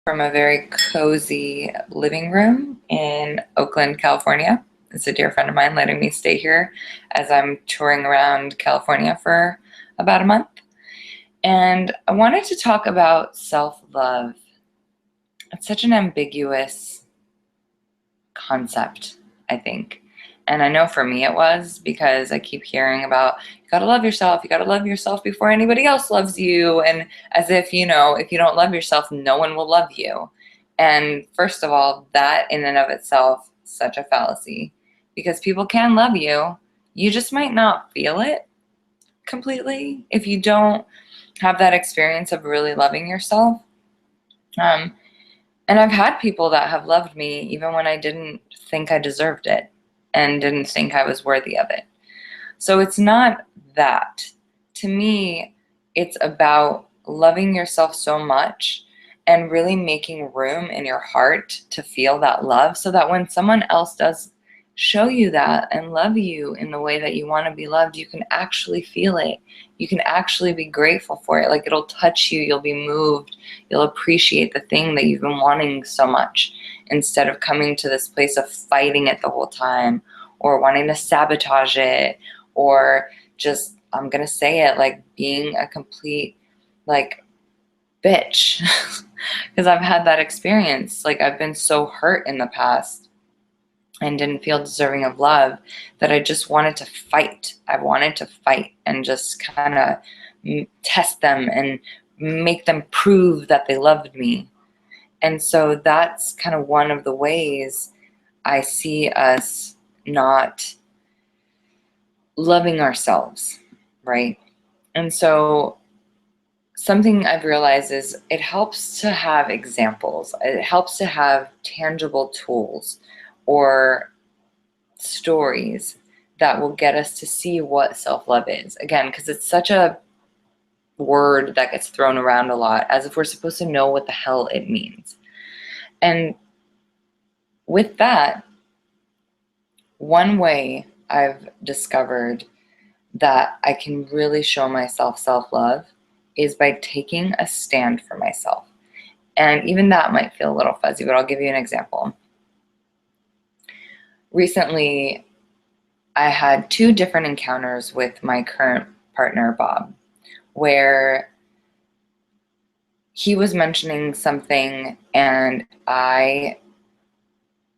from a very cozy living room in Oakland, California. It's a dear friend of mine letting me stay here as I'm touring around California for about a month. And I wanted to talk about self-love. It's such an ambiguous concept, I think. And I know for me it was, because I keep hearing about, you gotta love yourself before anybody else loves you. And as if, if you don't love yourself, no one will love you. And first of all, that in and of itself, such a fallacy, because people can love you. You just might not feel it completely if you don't have that experience of really loving yourself. And I've had people that have loved me even when I didn't think I deserved it and didn't think I was worthy of it. So it's not that. To me, it's about loving yourself so much and really making room in your heart to feel that love, so that when someone else does show you that and love you in the way that you want to be loved, you can actually feel it. You can actually be grateful for it. Like, it'll touch you, you'll be moved, you'll appreciate the thing that you've been wanting so much, instead of coming to this place of fighting it the whole time, or wanting to sabotage it, or just, I'm gonna say it, like being a complete bitch. Because I've had that experience. Like, I've been so hurt in the past and didn't feel deserving of love that I just wanted to fight. I wanted to fight and just kind of test them and make them prove that they loved me. And so that's kind of one of the ways I see us not loving ourselves, right? And so something I've realized is it helps to have examples. It helps to have tangible tools or stories that will get us to see what self-love is. Again, because it's such a word that gets thrown around a lot, as if we're supposed to know what the hell it means. And with that, one way I've discovered that I can really show myself self-love is by taking a stand for myself. And even that might feel a little fuzzy, but I'll give you an example. Recently, I had 2 different encounters with my current partner, Bob, where he was mentioning something and I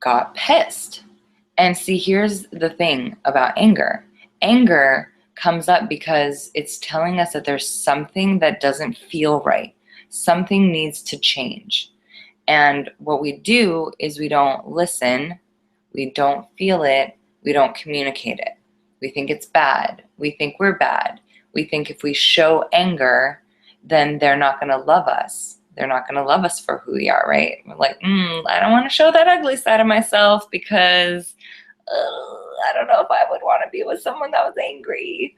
got pissed. And see, here's the thing about anger. Anger comes up because it's telling us that there's something that doesn't feel right. Something needs to change. And what we do is we don't listen, we don't feel it, we don't communicate it. We think it's bad. We think we're bad. We think if we show anger, then they're not going to love us. They're not going to love us for who we are, right? We're like, I don't want to show that ugly side of myself because I don't know if I would want to be with someone that was angry.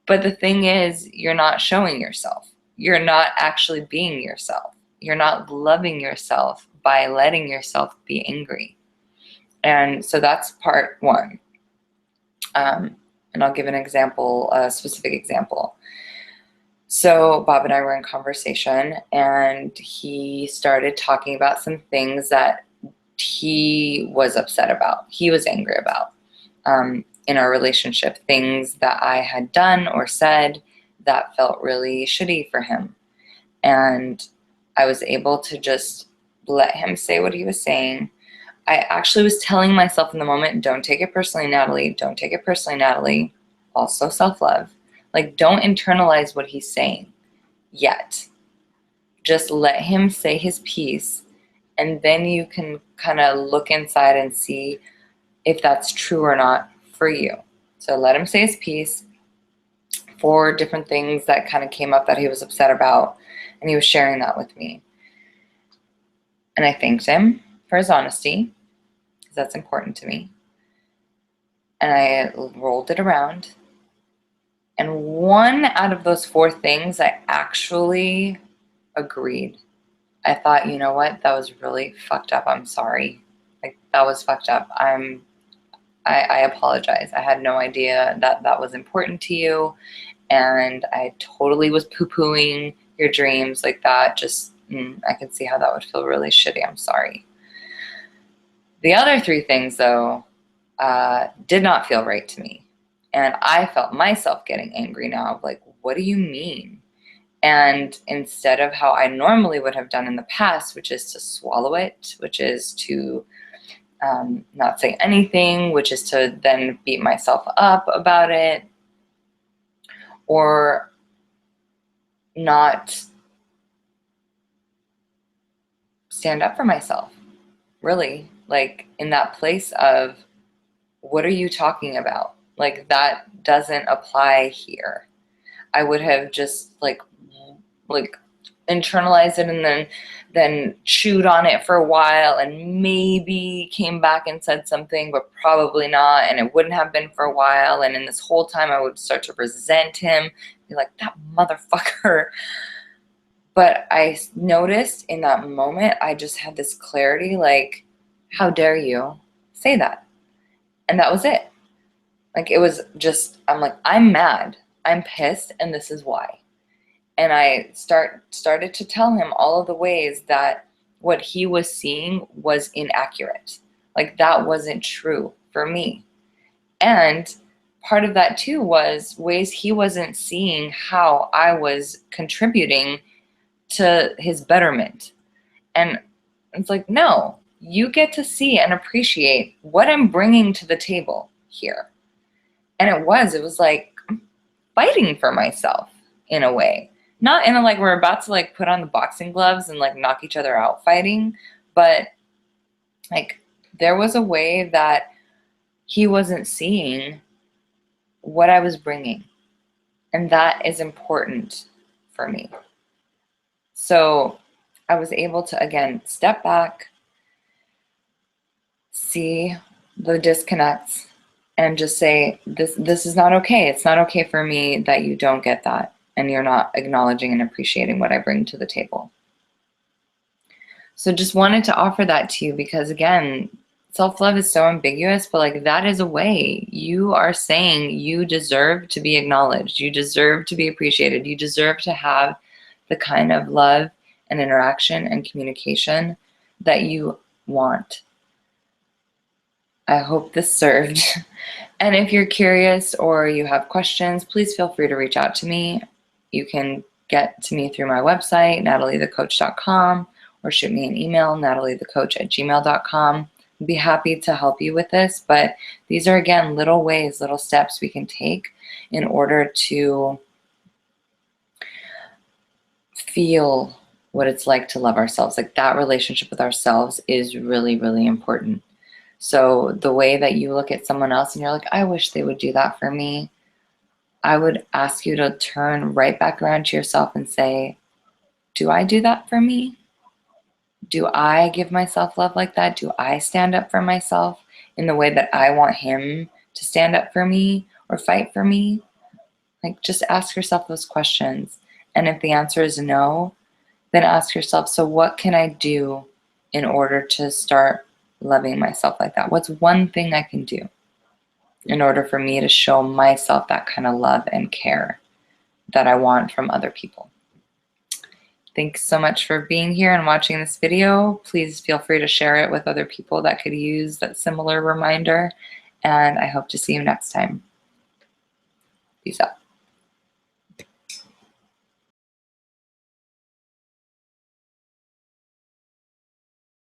But the thing is, you're not showing yourself. You're not actually being yourself. You're not loving yourself by letting yourself be angry. And so that's part one. And I'll give an example, a specific example. So Bob and I were in conversation, and he started talking about some things that he was upset about, he was angry about in our relationship, things that I had done or said that felt really shitty for him. And I was able to just let him say what he was saying. I actually was telling myself in the moment, don't take it personally, Natalie. Don't take it personally, Natalie. Also self-love. Like, don't internalize what he's saying yet. Just let him say his piece, and then you can kind of look inside and see if that's true or not for you. So let him say his piece. 4 different things that kind of came up that he was upset about, and he was sharing that with me. And I thanked him for his honesty, because that's important to me. And I rolled it around. And 1 out of those 4 things, I actually agreed. I thought, you know what, that was really fucked up. I'm sorry. Like, that was fucked up. I apologize. I had no idea that that was important to you. And I totally was poo-pooing your dreams like that. Just, I can see how that would feel really shitty. I'm sorry. The other 3 things, though, did not feel right to me. And I felt myself getting angry now of like, what do you mean? And instead of how I normally would have done in the past, which is to swallow it, which is to not say anything, which is to then beat myself up about it, or not stand up for myself, really, like in that place of, what are you talking about? Like, that doesn't apply here. I would have just like internalized it and then chewed on it for a while and maybe came back and said something, but probably not, and it wouldn't have been for a while. And in this whole time I would start to resent him, be like, that motherfucker. But I noticed in that moment, I just had this clarity, like, how dare you say that? And that was it. Like, it was just, I'm like, I'm mad, I'm pissed, and this is why. And I started to tell him all of the ways that what he was seeing was inaccurate. Like, that wasn't true for me. And part of that too was ways he wasn't seeing how I was contributing to his betterment. And it's like, no, you get to see and appreciate what I'm bringing to the table here. And it was like fighting for myself in a way. Not in a like we're about to like put on the boxing gloves and like knock each other out fighting, but like there was a way that he wasn't seeing what I was bringing. And that is important for me. So I was able to, again, step back, see the disconnects, and just say, this is not okay. It's not okay for me that you don't get that and you're not acknowledging and appreciating what I bring to the table. So just wanted to offer that to you because, again, self-love is so ambiguous, but like that is a way. You are saying you deserve to be acknowledged. You deserve to be appreciated. You deserve to have the kind of love and interaction and communication that you want. I hope this served. And if you're curious or you have questions, please feel free to reach out to me. You can get to me through my website, nataliethecoach.com, or shoot me an email, nataliethecoach@gmail.com. I'd be happy to help you with this, but these are, again, little ways, little steps we can take in order to feel what it's like to love ourselves. Like, that relationship with ourselves is really, really important. So the way that you look at someone else and you're like, I wish they would do that for me, I would ask you to turn right back around to yourself and say, do I do that for me? Do I give myself love like that? Do I stand up for myself in the way that I want him to stand up for me or fight for me? Like, just ask yourself those questions. And if the answer is no, then ask yourself, so what can I do in order to start loving myself like that? What's one thing I can do in order for me to show myself that kind of love and care that I want from other people? Thanks so much for being here and watching this video. Please feel free to share it with other people that could use that similar reminder. And I hope to see you next time. Peace out.